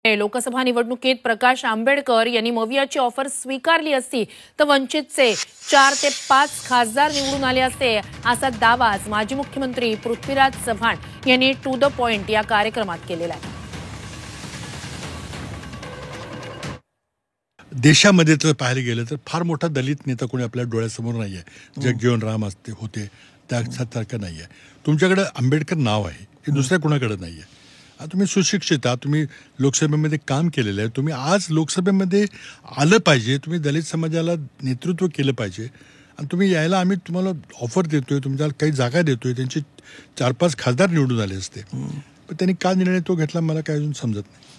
लोकसभा निवडणुकीत प्रकाश आंबेडकर यांनी मवियाची ऑफर स्वीकारली असती तर वंचितचे 4 ते 5 खासदार निवडून आले असते, असा दावा आज माजी मुख्यमंत्री पृथ्वीराज चव्हाण यांनी टू द पॉइंट या कार्यक्रमात केलेला आहे. देशामध्ये तर पाहायला गेलं तर फार मोठा दलित नेता कोणी आपल्या डोळ्यासमोर नाही आहे. जगजीवन राम असते होते त्यासारखं नाही आहे. तुमच्याकडे आंबेडकर नाव आहे, हे दुसऱ्या कोणाकडे नाही आहे. तुम्ही सुशिक्षित आहात, तुम्ही लोकसभेमध्ये काम केलेलं आहे, तुम्ही आज लोकसभेमध्ये आलं पाहिजे, तुम्ही दलित समाजाला नेतृत्व केलं पाहिजे आणि तुम्ही यायला आम्ही तुम्हाला ऑफर देतोय, तुमच्याला काही जागा देतोय, त्यांचे 4-5 खासदार निवडून आले असते, पण त्यांनी का निर्णय तो घेतला मला काय अजून समजत नाही.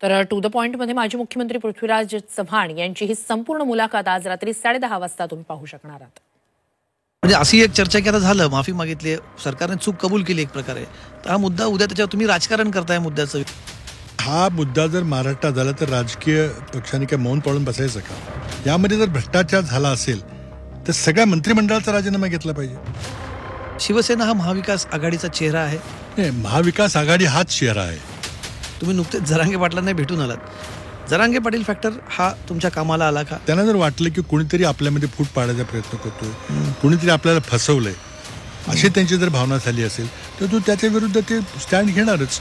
तर टू द पॉइंटमध्ये माजी मुख्यमंत्री पृथ्वीराज चव्हाण यांची ही संपूर्ण मुलाखत आज रात्री 10:30 वाजता तुम्ही पाहू शकणार आहात. म्हणजे अशी एक चर्चा की आता झालं, माफी मागितली, सरकारने चूक कबूल केली एक प्रकारे, तर हा मुद्दा उद्या त्याच्यावर तुम्ही राजकारण करताय मुद्द्याचं. हा मुद्दा जर महाराष्ट्रात झाला तर राजकीय पक्षांनी काय मौन पाळून बसायचं का? यामध्ये जर भ्रष्टाचार झाला असेल तर सगळ्या मंत्रिमंडळाचा राजीनामा घेतला पाहिजे. शिवसेना हा महाविकास आघाडीचा चेहरा आहे. नाही, महाविकास आघाडी हाच चेहरा आहे. तुम्ही नुकतेच जरांगे पाटलांना भेटून आलात, जरांगे पाटील फॅक्टर हा तुमच्या कामाला आला का? त्यांना जर वाटलं की कोणीतरी आपल्यामध्ये फूट पाडायचा प्रयत्न करतोय, कोणीतरी आपल्याला फसवलंय, अशी त्यांची जर भावना झाली असेल तर तो त्याच्या विरुद्ध ते स्टँड घेणारच.